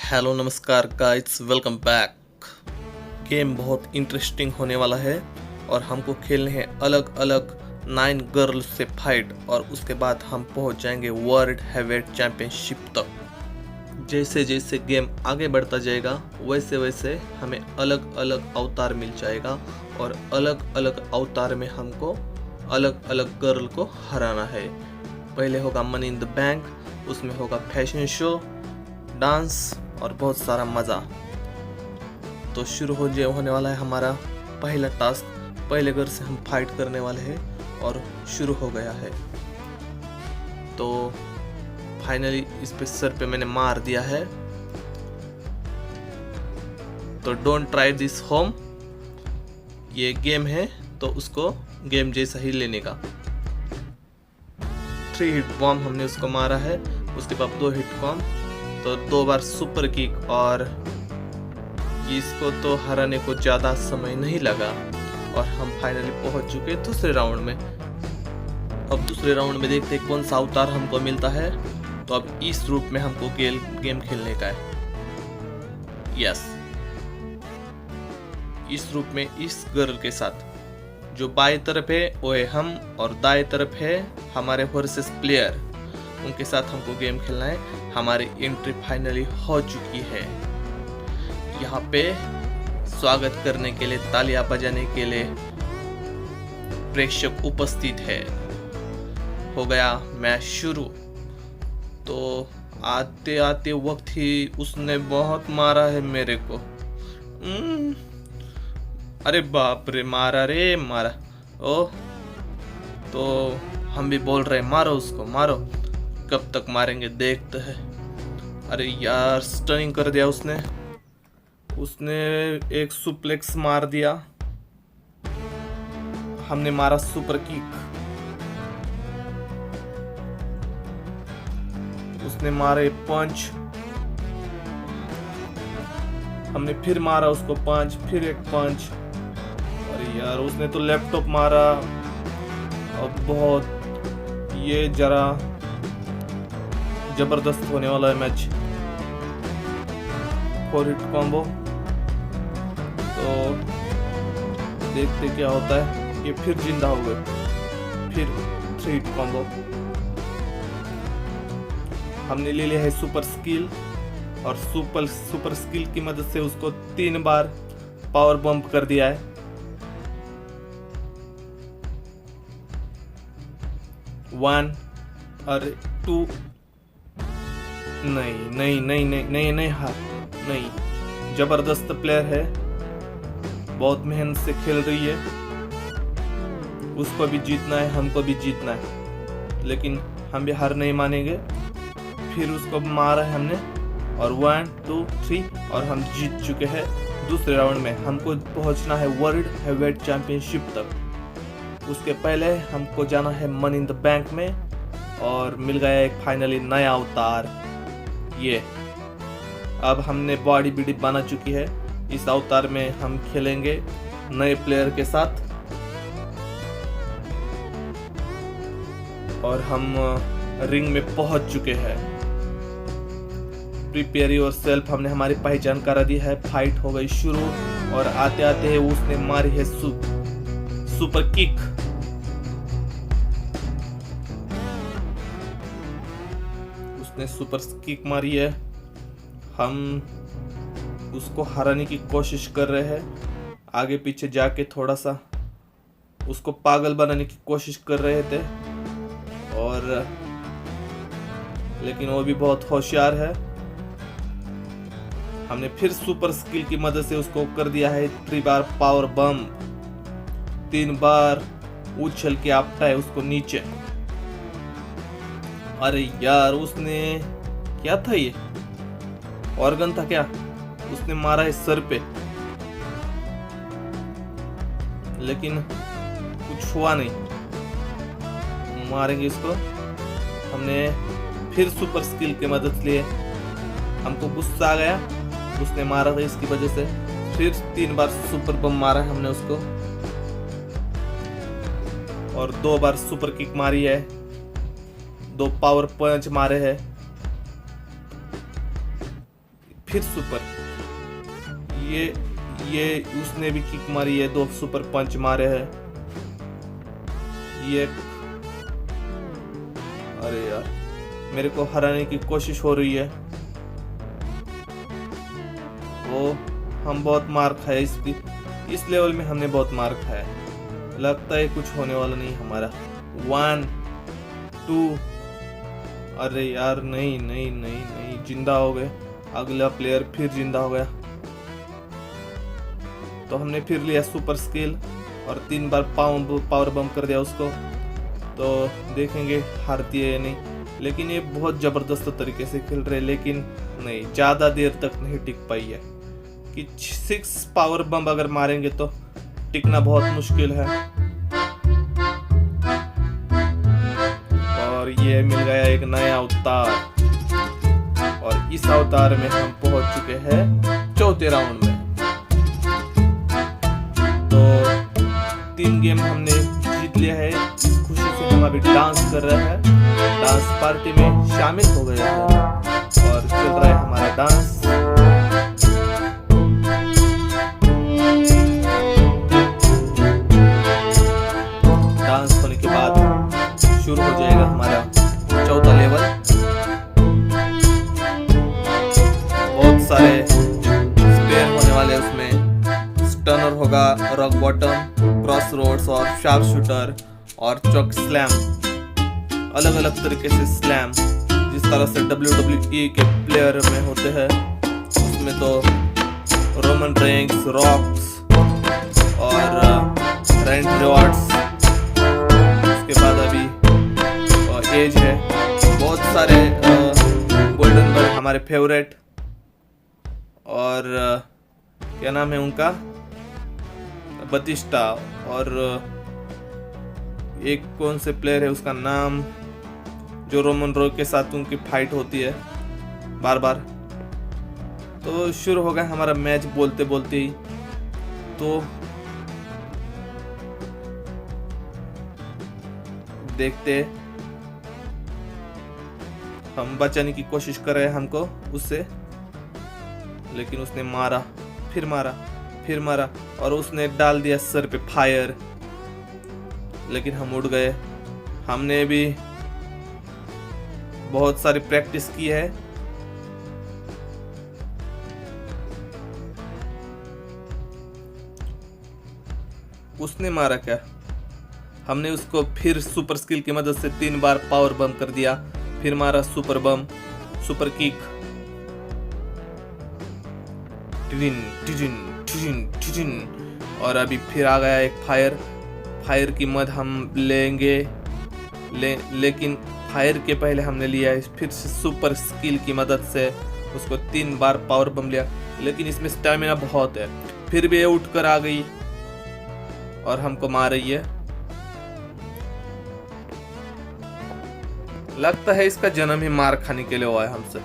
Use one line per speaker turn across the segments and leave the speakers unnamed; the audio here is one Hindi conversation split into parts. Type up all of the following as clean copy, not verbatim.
हेलो नमस्कार गाइस, वेलकम बैक। गेम बहुत इंटरेस्टिंग होने वाला है और हमको खेलने हैं अलग अलग 9 गर्ल्स से फाइट और उसके बाद हम पहुंच जाएंगे वर्ल्ड हैवीवेट चैंपियनशिप तक। जैसे जैसे गेम आगे बढ़ता जाएगा वैसे वैसे हमें अलग अलग अवतार मिल जाएगा और अलग अलग अवतार में हमको अलग अलग गर्ल को हराना है। पहले होगा मनी इन द बैंक, उसमें होगा फैशन शो, डांस और बहुत सारा मज़ा। तो शुरू होने वाला है हमारा पहला टास्क। पहले घर से हम फाइट करने वाले हैं और शुरू हो गया है। तो फाइनली इस पे सर पे मैंने मार दिया है। तो डोंट ट्राई दिस होम, ये गेम है तो उसको गेम जैसा ही लेने का। 3 हिट बॉम्ब हमने उसको मारा है, उसके बाद 2 हिट बॉम्ब, तो 2 बार सुपर किक और इसको तो हराने को ज़्यादा समय नहीं लगा और हम फाइनली पहुंच चुके दूसरे राउंड में। अब दूसरे राउंड में देखते हैं कौन सा अवतार हमको मिलता है। तो अब इस रूप में हमको गेम खेलने का है। यस, इस रूप में इस गर्ल के साथ जो बाएं तरफ है वो है हम और दाएं तरफ है हमारे वर्सेस प्लेयर, उनके साथ हमको गेम खेलना है। हमारी एंट्री फाइनली हो चुकी है। यहाँ पे स्वागत करने के लिए, तालियां बजाने के लिए प्रेक्षक उपस्थित है। हो गया मैच शुरू। तो आते आते वक्त ही उसने बहुत मारा है मेरे को। अरे बाप रे, मारा रे मारा। ओ तो हम भी बोल रहे मारो उसको, मारो। कब तक मारेंगे देखते हैं। अरे यार, स्टनिंग कर दिया उसने एक सुप्लेक्स मार दिया। हमने मारा सुपर किक, उसने मारे पंच, हमने फिर मारा उसको पंच, फिर एक पंच। अरे यार, उसने तो लैपटॉप मारा। अब बहुत ये जरा जबरदस्त होने वाला है मैच। 4 हिट कॉम्बो, तो देखते क्या होता है। ये फिर जिंदा हो गए। फिर 3 हिट कॉम्बो। हमने ले लिया है सुपर स्किल और सुपर स्किल की मदद से उसको 3 बार पावर बम्प कर दिया है। वन और 2। नहीं नहीं नहीं नहीं नहीं नहीं, हाँ नहीं। जबरदस्त प्लेयर है, बहुत मेहनत से खेल रही है। उसको भी जीतना है, हमको भी जीतना है, लेकिन हम भी हार नहीं मानेंगे। फिर उसको मारा है हमने और 1 2 3 और हम जीत चुके हैं। दूसरे राउंड में हमको पहुंचना है वर्ल्ड हैवीवेट चैंपियनशिप तक। उसके पहले हमको जाना है मनी इन द बैंक में और मिल गया एक फाइनली नया अवतार। ये अब हमने बॉडी बिल्डिंग बना चुकी है। इस अवतार में हम खेलेंगे नए प्लेयर के साथ और हम रिंग में पहुंच चुके हैं। प्रिपेयर योरसेल्फ, हमने हमारी पहचान करा दी है। फाइट हो गई शुरू और आते आते उसने मारी है सुपर किक। उसने सुपर किक मारी है। हम उसको हराने की कोशिश कर रहे हैं। आगे पीछे जाके थोड़ा सा उसको पागल बनाने की कोशिश कर रहे थे और लेकिन वो भी बहुत होशियार है। हमने फिर सुपर स्किल की मदद से उसको कर दिया है 3 बार पावर बम। 3 बार उछल के आपटा है उसको नीचे। अरे यार, उसने क्या था, ये ऑर्गन था क्या? उसने मारा है सर पे, लेकिन कुछ हुआ नहीं। मारेंगे इसको। हमने फिर सुपर स्किल की मदद लिए। हमको गुस्सा आ गया, उसने मारा था इसकी वजह से। फिर 3 बार सुपर बम मारा है हमने उसको और 2 बार सुपर किक मारी है। 2 पावर पंच मारे हैं। फिर सुपर। ये उसने भी किक मारी है, 2 सुपर पंच मारे हैं। ये अरे यार, मेरे को हराने की कोशिश हो रही है। वो हम बहुत मार खाए इस लेवल में, हमने बहुत मार खाया। लगता है कुछ होने वाला नहीं हमारा। 1 2 अरे यार नहीं नहीं नहीं नहीं, जिंदा हो गए। अगला प्लेयर फिर जिंदा हो गया। तो हमने फिर लिया सुपर स्किल और 3 बार पावर बम कर दिया उसको। तो देखेंगे हारती है या नहीं। लेकिन ये बहुत जबरदस्त तरीके से खेल रहे, लेकिन नहीं, ज्यादा देर तक नहीं टिक पाई है। कि 6 पावर बम अगर मारेंगे तो टिकना बहुत मुश्किल है। और ये मिल गया एक नया अवतार, और इस अवतार में हम पहुंच चुके हैं 4थे राउंड में। तो 3 गेम हमने जीत लिया है। इस खुशी से हम अभी डांस कर रहे हैं, डांस पार्टी में शामिल हो गए हैं और चल रहा है हमारा डांस। डांस होने के बाद शुरू हो जाएगा हमारा 4था लेवल। बहुत सारे स्पेयर होने वाले उसमें। स्टनर होगा, रॉक बॉटम, क्रॉस रोड्स और शार्प शूटर और चॉक स्लैम। अलग अलग तरीके से स्लैम, जिस तरह से WWE के प्लेयर में होते हैं, उसमें तो रोमन रेंस, रॉक्स और रैंड रिवार्ड्स। उसके बाद अभी एज है। बहुत सारे गोल्डनबर्ग हमारे फेवरेट, और क्या नाम है उनका, बतिस्टा। और एक कौन से प्लेयर है उसका नाम, जो रोमन रोग के साथ उनकी फाइट होती है बार बार। तो शुरू हो गया हमारा मैच बोलते बोलते ही। तो देखते, हम बचाने की कोशिश कर रहे हैं हमको उससे, लेकिन उसने मारा, फिर मारा, फिर मारा, और उसने डाल दिया सर पे फायर। लेकिन हम उड़ गए। हमने भी बहुत सारी प्रैक्टिस की है। उसने मारा क्या, हमने उसको फिर सुपर स्किल की मदद से 3 बार पावर बम कर दिया। फिर मारा सुपर बम, सुपर किक, टिजिन टिजिन टिजिन टिजिन। और अभी फिर आ गया एक फायर की मदद हम लेंगे। लेकिन फायर के पहले हमने लिया है फिर से सुपर स्किल की मदद से उसको 3 बार पावर बम लिया। लेकिन इसमें स्टैमिना बहुत है। फिर भी ये उठ कर आ गई और हमको मार रही है। लगता है इसका जन्म ही मार खाने के लिए हुआ है हमसे।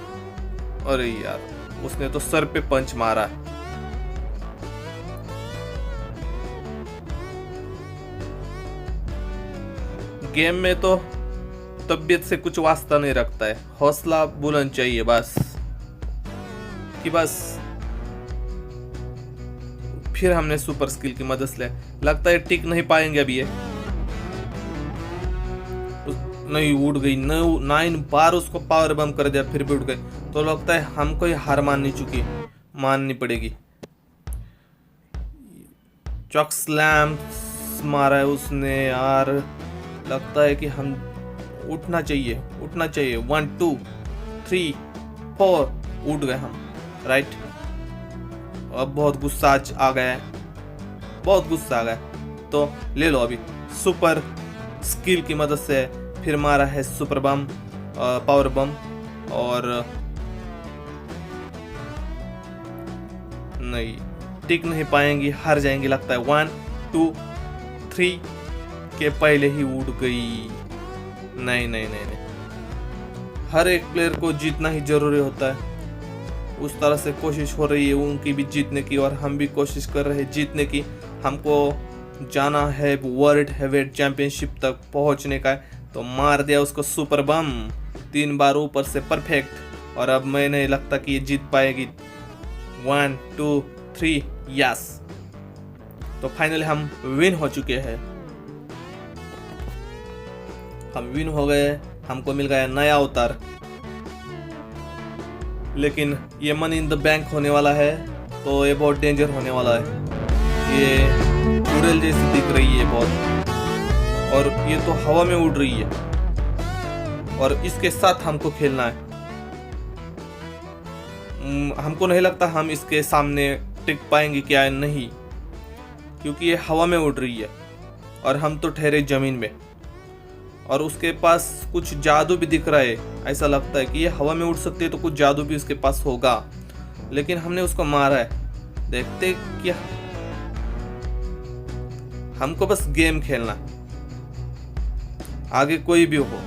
अरे यार, उसने तो सर पे पंच मारा है। गेम में तो तबीयत से कुछ वास्ता नहीं रखता है, हौसला बुलंद चाहिए बस। कि बस फिर हमने सुपर स्किल की मदद से, लगता है टिक नहीं पाएंगे अभी ये। नहीं, उड़ गई। 9 बार उसको पावर बम कर दिया, फिर भी उड़ गई। तो लगता है हमको ही हार माननी पड़ेगी। चॉक स्लैम मारा है उसने यार। लगता है कि हम उठना चाहिए। 1 2 3 4 उठ गए हम, राइट। अब बहुत गुस्सा आ गया है, बहुत गुस्सा आ गया। तो ले लो अभी सुपर स्किल की मदद से। फिर मारा है सुपर बम, पावर बम, और नहीं, टिक नहीं पाएंगी, हार जाएंगी लगता है। 1 2 3 के पहले ही उड़ गई। नहीं, हर एक प्लेयर को जीतना ही जरूरी होता है। उस तरह से कोशिश हो रही है उनकी भी जीतने की, और हम भी कोशिश कर रहे हैं जीतने की। हमको जाना है वर्ल्ड हेवीवेट चैंपियनशिप तक पहुंचने का है। तो मार दिया उसको सुपर बम 3 बार ऊपर से परफेक्ट। और अब मैं नहीं लगता कि ये जीत पाएगी। 1 2 3 यस। तो फाइनली हम विन हो चुके हैं। हम विन हो गए, हमको मिल गया नया अवतार। लेकिन ये मनी इन द बैंक होने वाला है, तो ये बहुत डेंजर होने वाला है। ये उड़ेल जैसी दिख रही है बहुत, और ये तो हवा में उड़ रही है, और इसके साथ हमको खेलना है। हमको नहीं लगता हम इसके सामने टिक पाएंगे क्या, नहीं, क्योंकि ये हवा में उड़ रही है और हम तो ठहरे जमीन में। और उसके पास कुछ जादू भी दिख रहा है, ऐसा लगता है कि ये हवा में उड़ सकती है, तो कुछ जादू भी उसके पास होगा। लेकिन हमने उसको मारा है, देखते क्या। हमको बस गेम खेलना, आगे कोई भी हो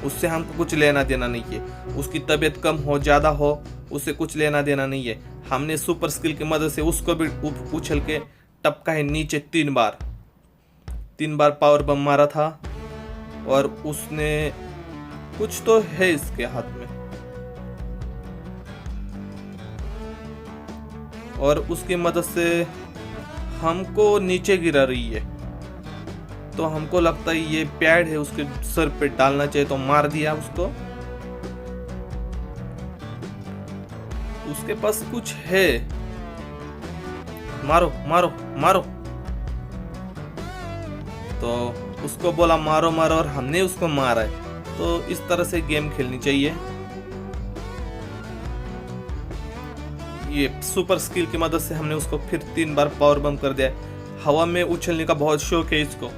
उससे हमको कुछ लेना देना नहीं है। उसकी तबीयत कम हो ज्यादा हो उससे कुछ लेना देना नहीं है। हमने सुपर स्किल की मदद से उसको भी उछल के टपका है नीचे 3 बार पावर बम मारा था, और उसने कुछ तो है इसके हाथ में, और उसकी मदद से हमको नीचे गिरा रही है। तो हमको लगता है ये पैड है, उसके सर पे डालना चाहिए, तो मार दिया उसको। उसके पास कुछ है, मारो मारो मारो। तो उसको बोला मारो मारो, और हमने उसको मारा है। तो इस तरह से गेम खेलनी चाहिए। ये सुपर स्किल की मदद से हमने उसको फिर 3 बार पावर बम कर दिया। हवा में उछलने का बहुत शौक है इसको,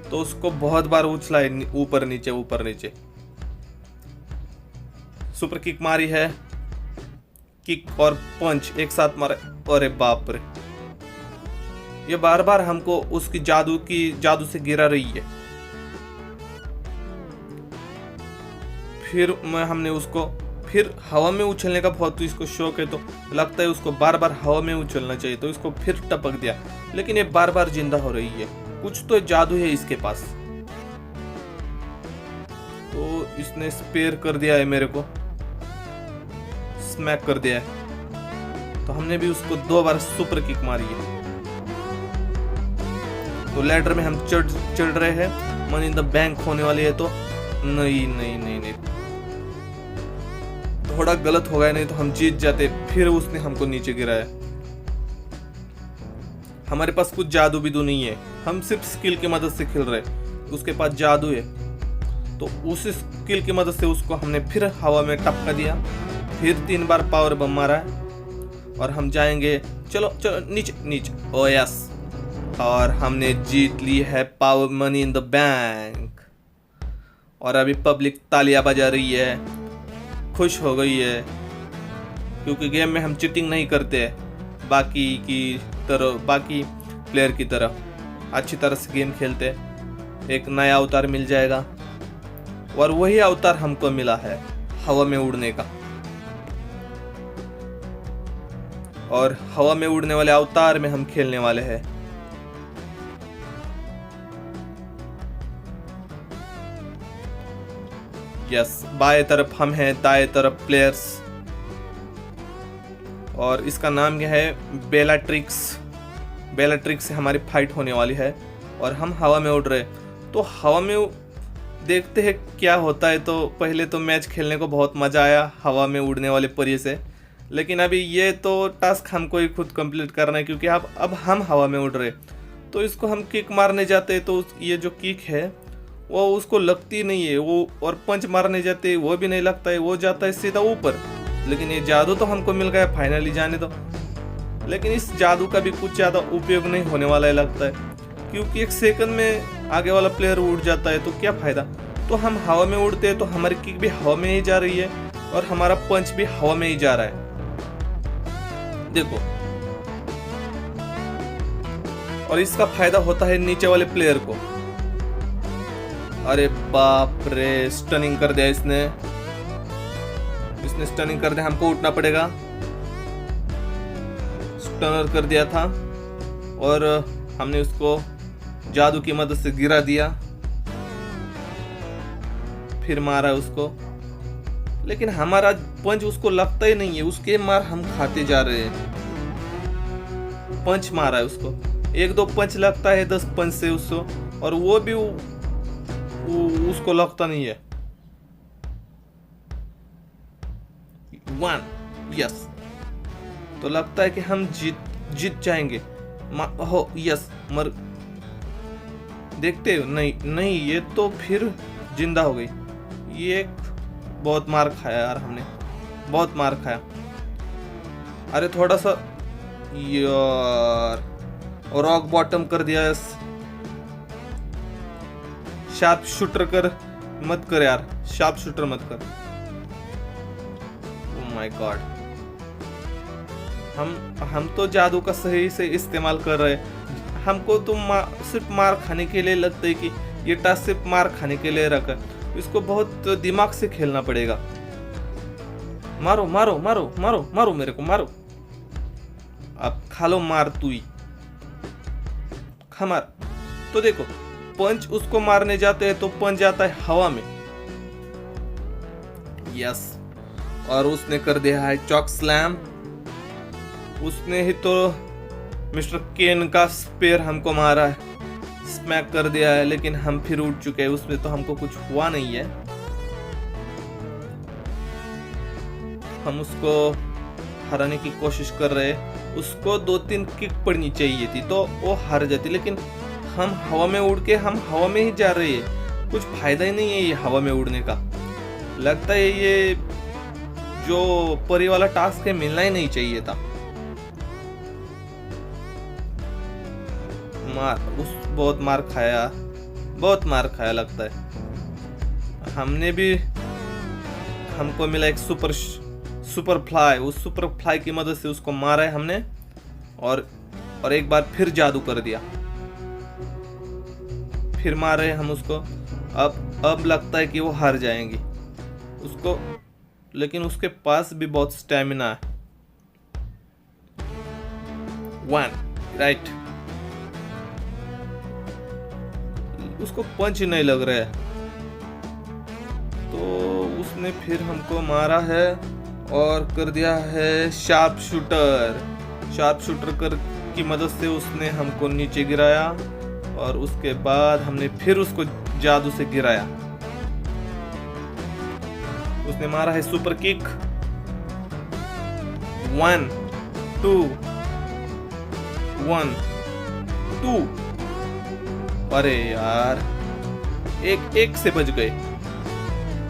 तो उसको बहुत बार उछला है ऊपर नीचे ऊपर नीचे। सुपर किक मारी है, किक और पंच एक साथ मारे। अरे बाप रे, ये बार बार हमको उसकी जादू से गिरा रही है। फिर हमने उसको फिर हवा में उछलने का बहुत इसको शौक है, तो लगता है उसको बार बार हवा में उछलना चाहिए, तो इसको फिर टपक दिया। लेकिन ये बार बार जिंदा हो रही है, कुछ तो जादू है इसके पास। तो इसने स्पेयर कर दिया है मेरे को, स्मैक कर दिया है। तो हमने भी उसको 2 बार सुपर किक मारी है। तो लैडर में हम चढ़ रहे हैं, मनी इन द बैंक होने वाली है। तो नहीं नहीं नहीं नहीं, थोड़ा गलत हो गया, नहीं तो हम जीत जाते। फिर उसने हमको नीचे गिराया। हमारे पास कुछ जादू बिदू नहीं है, हम सिर्फ स्किल की मदद से खेल रहे। उसके पास जादू है, तो उस स्किल की मदद से उसको हमने फिर हवा में टपका दिया, फिर 3 बार पावर बम मारा है, और हम जाएंगे। चलो चलो नीचे नीचे। ओ यस, और हमने जीत ली है power money in the bank. और अभी पब्लिक तालियां बजा रही है, खुश हो गई है, क्योंकि गेम में हम चीटिंग नहीं करते बाकी प्लेयर की तरह। अच्छी तरह से गेम खेलते। एक नया अवतार मिल जाएगा, और वही अवतार हमको मिला है हवा में उड़ने का। और हवा में उड़ने वाले अवतार में हम खेलने वाले हैं। यस, बाएं तरफ हम हैं, दाएं तरफ प्लेयर्स। और इसका नाम क्या है, बेलाट्रिक्स। बेलाट्रिक्स से हमारी फाइट होने वाली है, और हम हवा में उड़ रहे। तो हवा में देखते हैं क्या होता है। तो पहले तो मैच खेलने को बहुत मज़ा आया हवा में उड़ने वाले परी से, लेकिन अभी ये तो टास्क हमको ही खुद कंप्लीट करना है, क्योंकि अब हम हवा में उड़ रहे। तो इसको हम किक मारने जाते हैं, तो ये जो किक है वो उसको लगती नहीं है, वो और पंच मारने जाते हैं वो भी नहीं लगता है, वो जाता है सीधा ऊपर। लेकिन ये जादू तो हमको मिल गया फाइनली, जाने दो। लेकिन इस जादू का भी कुछ ज़्यादा उपयोग नहीं होने वाला है लगता है, क्योंकि 1 सेकंड में आगे वाला प्लेयर उड़ जाता है, तो क्या फ़ायदा। तो हम हवा में उड़ते हैं, तो हमारी किक भी हवा में ही जा रही है, और हमारा पंच भी हवा में ही जा रहा है, देखो। और इसका फायदा होता है नीचे वाले प्लेयर को। अरे बाप रे, स्टनिंग कर दिया इसने स्टनिंग कर दिया। हमको उठना पड़ेगा। स्टनर कर दिया था, और हमने उसको जादू की मदद से गिरा दिया, फिर मारा उसको, लेकिन हमारा पंच उसको लगता ही नहीं है, उसके मार हम खाते जा रहे हैं। पंच मारा है उसको, 1-2 पंच लगता है 10 पंच से उसको, और वो भी उसको लगता नहीं है। 1 यस, तो लगता है कि हम जीत जाएंगे। हो यस, मर देखते हो, नहीं ये तो फिर जिंदा हो गई। ये बहुत मार खाया यार हमने, बहुत मार खाया। अरे थोड़ा सा यार, रॉक बॉटम कर दिया। शार्प शूटर मत कर यार, शार्प शूटर मत कर। ओह माय गॉड, हम तो जादू का सही से इस्तेमाल कर रहे हैं। हमको तो सिर्फ मार खाने के लिए लगता है कि ये टास्क सिर्फ मार खाने के लिए रखा। इसको बहुत दिमाग से खेलना पड़ेगा। मारो मारो मारो मारो मारो, मेरे को मारो। अब खा लो मार, तू ही खा मार। तो देखो, पंच उसको मारने जाते हैं तो पंच जाता है हवा में। यस, और उसने कर दिया है चॉक स्लैम। उसने ही तो मिस्टर केन का स्पेयर हमको मारा है, स्मैक कर दिया है, लेकिन हम फिर उठ चुके हैं। उसमें तो हमको कुछ हुआ नहीं है। हम उसको हराने की कोशिश कर रहे हैं। उसको 2-3 किक पड़नी चाहिए थी तो वो हार जाती, लेकिन हम हवा में उड़ के हम हवा में ही जा रहे हैं। कुछ फायदा ही नहीं है ये हवा में उड़ने का। लगता है ये जो परी वाला टास्क है मिलना ही नहीं चाहिए था। बहुत मार खाया, बहुत मार खाया लगता है। हमको मिला एक सुपर फ्लाई। उस सुपर फ्लाई की मदद से उसको मारा है हमने, और एक बार फिर जादू कर दिया। फिर मारे हम उसको। अब लगता है कि वो हार जाएंगी उसको, लेकिन उसके पास भी बहुत स्टैमिना है। 1 राइट, उसको पंच नहीं लग रहा है तो उसने फिर हमको मारा है और कर दिया है शार्प शूटर की मदद से उसने हमको नीचे गिराया, और उसके बाद हमने फिर उसको जादू से गिराया। उसने मारा है सुपर किक। 1 2 1 2। अरे यार, एक से बच गए,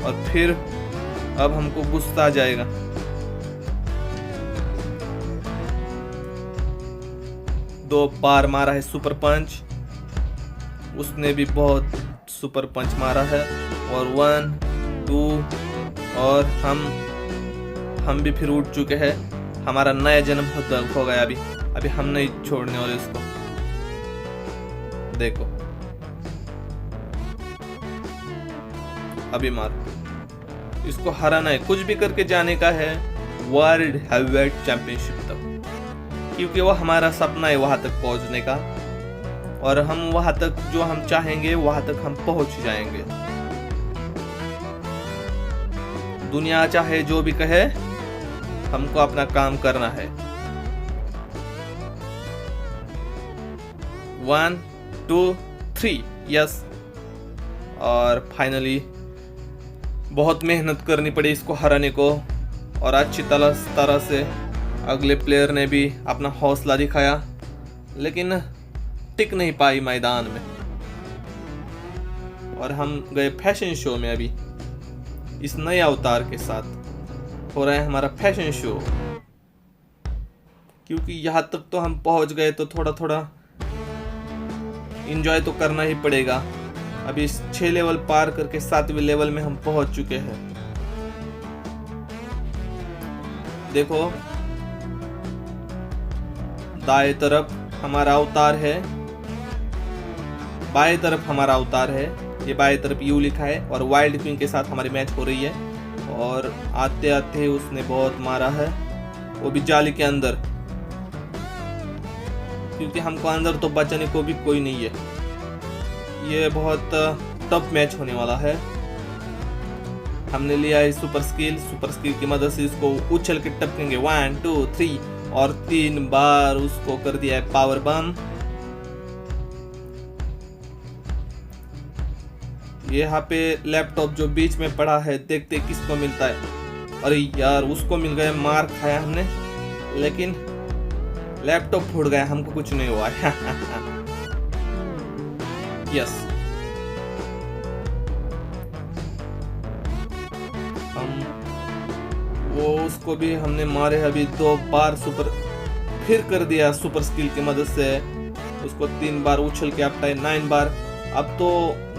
और फिर अब हमको गुस्सा आ जाएगा। दो बार मारा है सुपर पंच, उसने भी बहुत सुपर पंच मारा है। और 1 2, और हम भी फिर उठ चुके हैं। हमारा नया जन्म हो गया। अभी हम नहीं छोड़ने वाले इसको। देखो, अभी मारो। इसको हराना है, कुछ भी करके जाने का है वर्ल्ड हेवीवेट चैंपियनशिप तक, क्योंकि वो हमारा सपना है वहां तक पहुंचने का, और हम वहां तक जो हम चाहेंगे वहां तक हम पहुंच जाएंगे। दुनिया चाहे जो भी कहे, हमको अपना काम करना है। 1 2 3 यस। और फाइनली बहुत मेहनत करनी पड़ी इसको हराने को, और अच्छी तरह से अगले प्लेयर ने भी अपना हौसला दिखाया, लेकिन टिक नहीं पाई मैदान में। और हम गए फैशन शो में। अभी इस नए अवतार के साथ हो रहा है हमारा फैशन शो, क्योंकि यहाँ तक तो हम पहुंच गए तो थोड़ा एंजॉय तो करना ही पड़ेगा। अभी 6 लेवल पार करके 7वें लेवल में हम पहुंच चुके हैं। देखो, दाएं तरफ हमारा अवतार है, बाएं तरफ हमारा अवतार है। ये बाएं तरफ यू लिखा है, और वाइल्ड क्वीन के साथ हमारी मैच हो रही है। और आते आते उसने बहुत मारा है, वो भी जाली के अंदर, क्योंकि हमको अंदर तो बचाने को भी कोई नहीं है। ये बहुत टफ मैच होने वाला है। हमने लिया है सुपर स्किल की मदद से इसको उछल के टपकेंगे 1 2 3 और 3 बार उसको कर दिया है पावर बम। यहाँ पे लैपटॉप जो बीच में पड़ा है, देखते किसको मिलता है। अरे यार उसको मिल गया, मार खाया हमने, लेकिन लैपटॉप फूट गया, हमको कुछ नहीं हुआ। यस, हम वो उसको भी हमने मारे अभी 2 बार सुपर, फिर कर दिया सुपर स्किल की मदद से उसको 3 बार उछल के आपटाए 9 बार। अब तो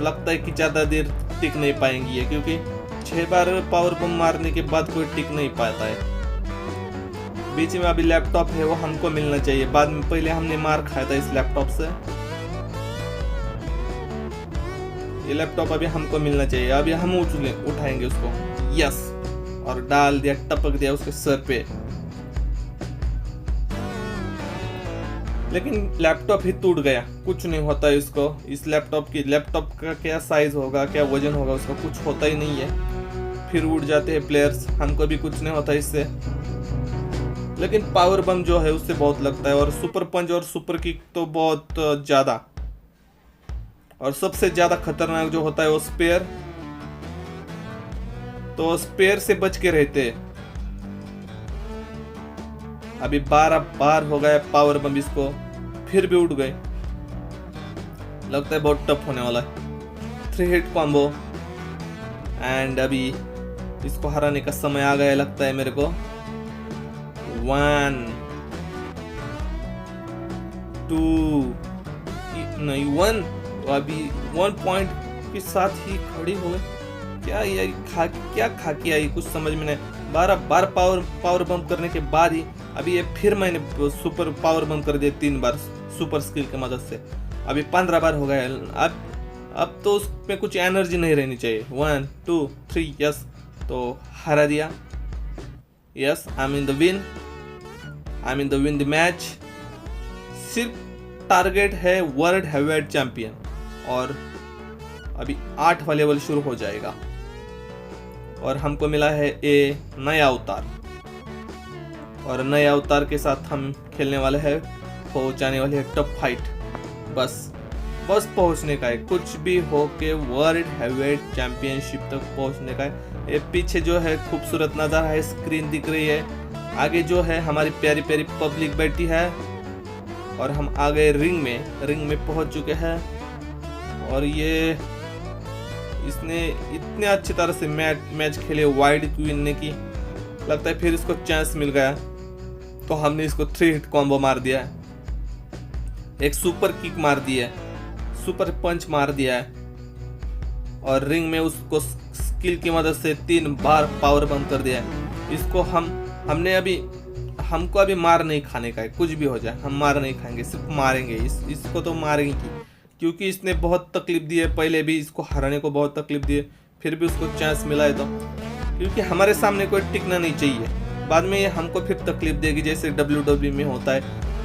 लगता है कि ज्यादा देर टिक नहीं पाएंगी ये, क्योंकि 6 बार पावर बम मारने के बाद कोई टिक नहीं पाता है। बीच में अभी लैपटॉप है वो हमको मिलना चाहिए, बाद में पहले हमने मार खाया था इस लैपटॉप से। ये लैपटॉप अभी हमको मिलना चाहिए, अभी हम उठाएंगे उसको। यस, और डाल दिया, टपक दिया उसके सर पे। लेकिन लैपटॉप ही टूट गया, कुछ नहीं होता है इसको। इस लैपटॉप का क्या साइज होगा, क्या वजन होगा उसका, कुछ होता ही नहीं है। फिर उड़ जाते हैं प्लेयर्स, हमको भी कुछ नहीं होता इससे। लेकिन पावर बम जो है उससे बहुत लगता है, और सुपर पंच और सुपर किक तो बहुत ज्यादा। और सबसे ज्यादा खतरनाक जो होता है वो स्पेयर, तो स्पेयर से बच के रहते हैं। अभी 12 बार हो गया पावर बम इसको, फिर भी उड़ गए। लगता है बहुत टफ होने वाला है। 3 हिट कॉम्बो, एंड अभी इसको हराने का समय आ गया लगता है मेरे को। 1 2 नहीं 1, अभी 1 पॉइंट के साथ ही खड़ी हो गई। क्या ये क्या खा के आई, कुछ समझ में नहीं। 12 बार पावर बम करने के बाद ही अभी ये फिर मैंने सुपर पावर बम कर दिया 3 बार सुपर स्किल की मदद से। अभी 15 बार हो गया। अब तो उसमें कुछ एनर्जी नहीं रहनी चाहिए। 1 2 3 यस, तो हरा दिया। Yes, I am in the win the match. सिर्फ टारगेट है वर्ल्ड हेवीवेट चैंपियन, और अभी 8वां लेवल शुरू हो जाएगा। और हमको मिला है ए नया अवतार, और नए अवतार के साथ हम खेलने वाले हैं, पहुंचाने वाले हैं टॉप फाइट। बस पहुंचने का है, कुछ भी हो के वर्ल्ड हेवीवेट चैंपियनशिप तक पहुंचने का है। ये पीछे जो है खूबसूरत नज़ारा है, स्क्रीन दिख रही है। आगे जो है हमारी प्यारी प्यारी पब्लिक बैठी है, और हम आगे रिंग में पहुंच चुके हैं। और ये इसने इतने अच्छी तरह से मैच खेले वाइड क्वीन की, लगता है फिर इसको चांस मिल गया, तो हमने इसको 3 हिट कॉम्बो मार दिया है। एक सुपर किक मार दी है, सुपर पंच मार दिया है, और रिंग में उसको स्किल की मदद से 3 बार पावर बम कर दिया है। इसको हमको अभी मार नहीं खाने का है, कुछ भी हो जाए हम मार नहीं खाएंगे, सिर्फ मारेंगे। इसको तो मारेंगे क्योंकि इसने बहुत तकलीफ दी है, पहले भी इसको हराने को बहुत तकलीफ दी है, फिर भी उसको चांस मिला है। तो क्योंकि हमारे सामने कोई टिकना नहीं चाहिए, बाद में ये हमको फिर तकलीफ देगी, जैसे WWE में होता है।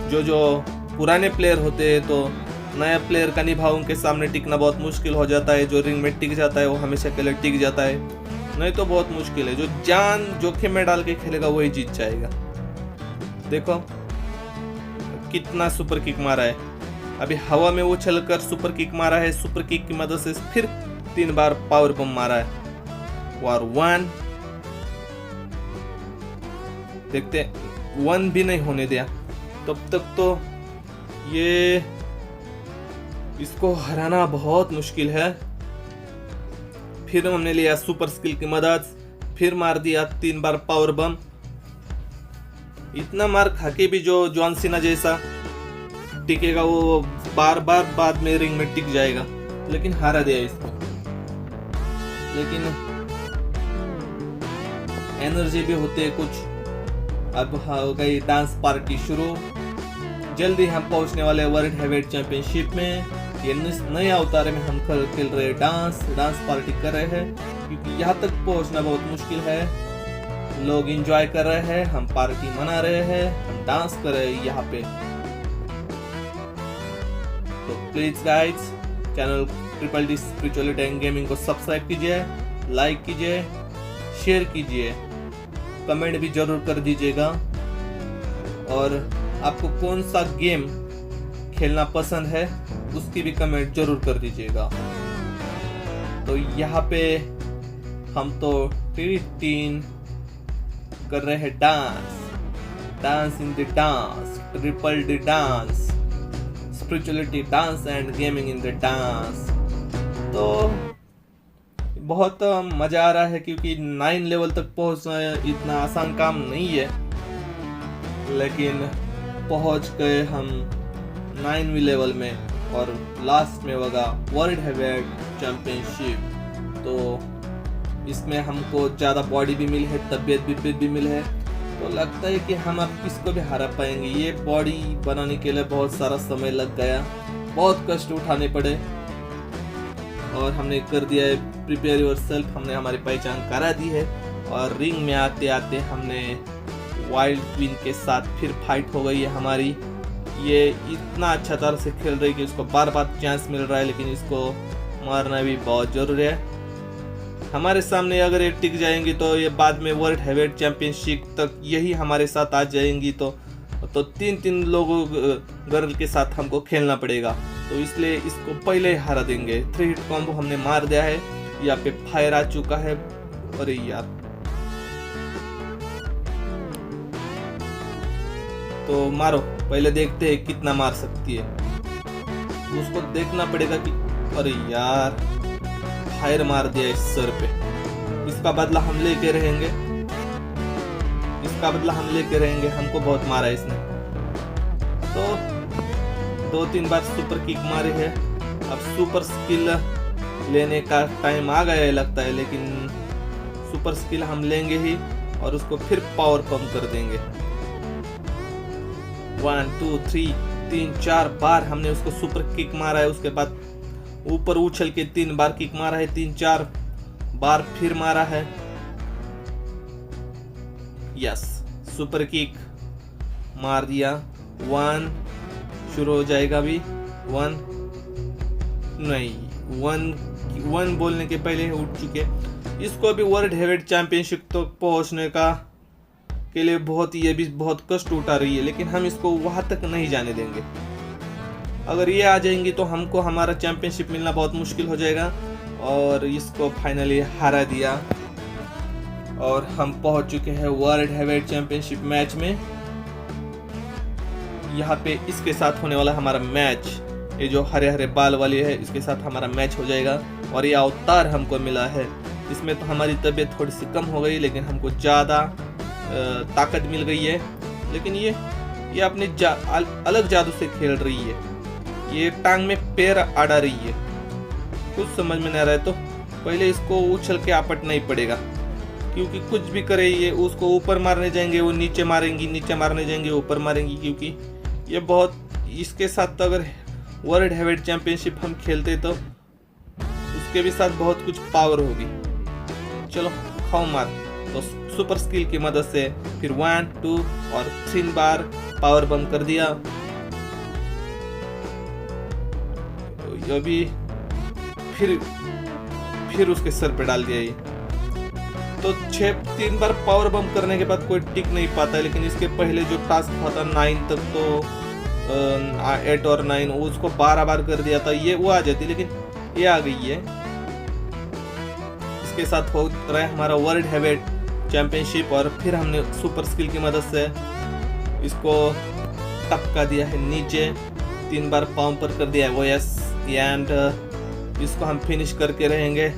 जो पुराने प्लेयर होते हैं तो नया प्लेयर का निभाव उनके सामने टिकना बहुत मुश्किल हो जाता है। जो रिंग में टिक जाता है वो हमेशा के लिए टिक जाता है, नहीं तो बहुत मुश्किल है। जो जान जोखिम में डाल के खेलेगा वही जीत जाएगा। देखो कितना सुपर किक मारा है, अभी हवा में उछल कर सुपर किक मारा है। सुपर किक की मदद से फिर 3 बार पावर बम मारा है। और 1 देखते 1 भी नहीं होने दिया, तब तक तो ये इसको हराना बहुत मुश्किल है। फिर हमने लिया सुपर स्किल की मदद, फिर मार दिया 3 बार पावर बम। इतना मार खाके भी जो जॉन सीना जैसा टिकेगा वो बार बार बाद में रिंग में टिक जाएगा, लेकिन हारा दिया इसको। लेकिन एनर्जी भी होते है कुछ। अब हो गई डांस पार्टी शुरू, जल्दी हम पहुंचने वाले वर्ल्ड हेवीवेट चैंपियनशिप में। ये नए अवतार में हम खेल रहे डांस पार्टी कर रहे हैं, क्योंकि यहाँ तक पहुंचना बहुत मुश्किल है। लोग एंजॉय कर रहे हैं, हम पार्टी मना रहे हैं, हम डांस कर रहे हैं यहाँ पे। तो please guys, channel triple D spirituality and gaming को सब्सक्राइब कीजिए, लाइक कीजिए शेयर कीजिए, कमेंट भी जरूर कर दीजिएगा। और आपको कौन सा गेम खेलना पसंद है उसकी भी कमेंट जरूर कर दीजिएगा। तो यहाँ पे हम तो टीन कर रहे हैं dance in the dance, triple the dance, spirituality dance and gaming in the dance. तो बहुत मजा आ रहा है क्योंकि 9 लेवल तक पहुंचना इतना आसान काम नहीं है, लेकिन पहुंच गए हम 9वीं लेवल में और लास्ट में होगा वर्ल्ड हेवीवेट चैंपियनशिप। तो इसमें हमको ज़्यादा बॉडी भी मिली है, तबीयत भी मिली है, तो लगता है कि हम अब किसको भी हरा पाएंगे। ये बॉडी बनाने के लिए बहुत सारा समय लग गया, बहुत कष्ट उठाने पड़े और हमने कर दिया है प्रिपेयर योरसेल्फ। हमने हमारी पहचान करा दी है और रिंग में आते आते हमने वाइल्ड क्वीन के साथ फिर फाइट हो गई है हमारी। ये इतना अच्छा तरह से खेल रही है कि उसको बार बार चांस मिल रहा है, लेकिन इसको मारना भी बहुत जरूरी है। हमारे सामने अगर ये टिक जाएंगी तो ये बाद में वर्ल्ड हेवीवेट चैंपियनशिप तक यही हमारे साथ आ जाएंगी। तो 3 लोगों गर्ल के साथ हमको खेलना पड़ेगा, तो इसलिए इसको पहले ही हरा देंगे। 3 हिट कॉम्बो हमने मार दिया है, यहाँ पे फायर आ चुका है। अरे यार, तो मारो, पहले देखते हैं कितना मार सकती है। उसको देखना पड़ेगा कि अरे यार फायर मार दिया इस सर पे। इसका बदला हम लेके रहेंगे, हमको बहुत मारा इसने। तो 2-3 बार सुपर किक मारे है। अब सुपर स्किल लेने का टाइम आ गया है लगता है, लेकिन सुपर स्किल हम लेंगे ही और उसको फिर पावर कम कर देंगे। 1 2 3 3-4 बार हमने उसको सुपर किक मारा है, उसके बाद ऊपर उछल के 3 बार किक मारा है, 3-4 बार फिर मारा है। यस, सुपर किक मार दिया। 1 शुरू हो जाएगा अभी। 1 नहीं, 1 बोलने के पहले उठ चुके। इसको भी वर्ल्ड हेवीवेट चैंपियनशिप तक तो पहुंचने के लिए ये भी बहुत कष्ट उठा रही है, लेकिन हम इसको वहां तक नहीं जाने देंगे। अगर ये आ जाएंगी तो हमको हमारा चैंपियनशिप मिलना बहुत मुश्किल हो जाएगा। और इसको फाइनली हरा दिया और हम पहुंच चुके हैं वर्ल्ड हेवीवेट चैंपियनशिप मैच में। यहाँ पे इसके साथ होने वाला हमारा मैच, ये जो हरे हरे बाल वाली है, इसके साथ हमारा मैच हो जाएगा। और ये अवतार हमको मिला है, इसमें तो हमारी तबीयत थोड़ी सी कम हो गई, लेकिन हमको ज़्यादा ताकत मिल गई है। लेकिन ये अपने अलग जादू से खेल रही है। ये टांग में पैर अड़ा रही है, कुछ समझ में नहीं आ रहा है। तो पहले इसको उछल के आपटना ही पड़ेगा, क्योंकि कुछ भी करे ये उसको ऊपर मारने जाएंगे, वो नीचे मारेंगी, नीचे मारने जाएंगे, ऊपर मारेंगी। क्योंकि ये बहुत, इसके साथ तो अगर वर्ल्ड हेवीवेट चैंपियनशिप हम खेलते तो उसके भी साथ बहुत कुछ पावर होगी। चलो खाओ मार। तो सुपर स्किल की मदद से फिर 1 2 और 3 बार पावर बम कर दिया। अभी फिर उसके सर पे डाल दिया ये। तो 3 बार पावर बम करने के बाद कोई टिक नहीं पाता है, लेकिन इसके पहले जो टास्क था 9 तक, तो 8 और 9 उसको 12 बार कर दिया था, ये वो आ जाती, लेकिन ये आ गई है। इसके साथ हो रहा है हमारा वर्ल्ड हेवीवेट चैंपियनशिप। और फिर हमने सुपर स्किल की मदद से इसको टपका दिया है नीचे, 3 बार पाँव पर कर दिया है वो। यस, एंड इसको हम फिनिश करके रहेंगे,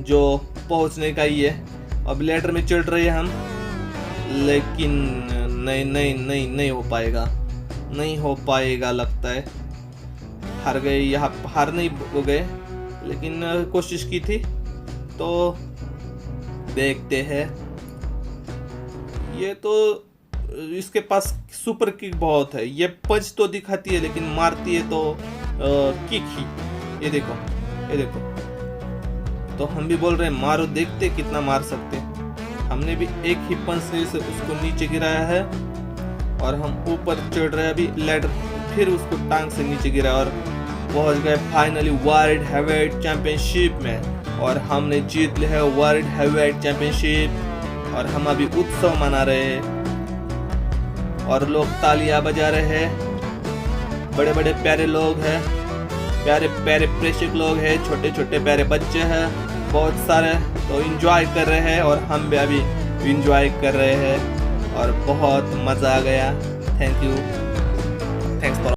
जो पहुंचने का ही है। अब लेडर में चढ़ रहे हैं हम, लेकिन नहीं हो पाएगा लगता है। हार गए, यहाँ हार नहीं हो गए, लेकिन कोशिश की थी। तो देखते हैं। ये तो इसके पास सुपर किक बहुत है, ये पंच तो दिखाती है लेकिन मारती है तो किक ही। ये देखो। तो हम भी बोल रहे हैं मारो, देखते कितना मार सकते। हमने भी एक ही पंच से उसको नीचे गिराया है और हम ऊपर चढ़ रहे हैं अभी लैडर, फिर उसको टांग से नीचे गिरा और पहुंच गए फाइनली वर्ल्ड हेवीवेट चैंपियनशिप में। और हमने जीत लिया है वर्ल्ड हेवीवेट चैंपियनशिप और हम अभी उत्सव मना रहे हैं और लोग तालियां बजा रहे हैं। बड़े बड़े प्यारे लोग हैं, प्यारे प्यारे प्रेक्षक लोग हैं, छोटे छोटे प्यारे बच्चे हैं, बहुत सारे तो एंजॉय कर रहे हैं और हम भी अभी एंजॉय कर रहे हैं और बहुत मज़ा आ गया। Thank you, thanks for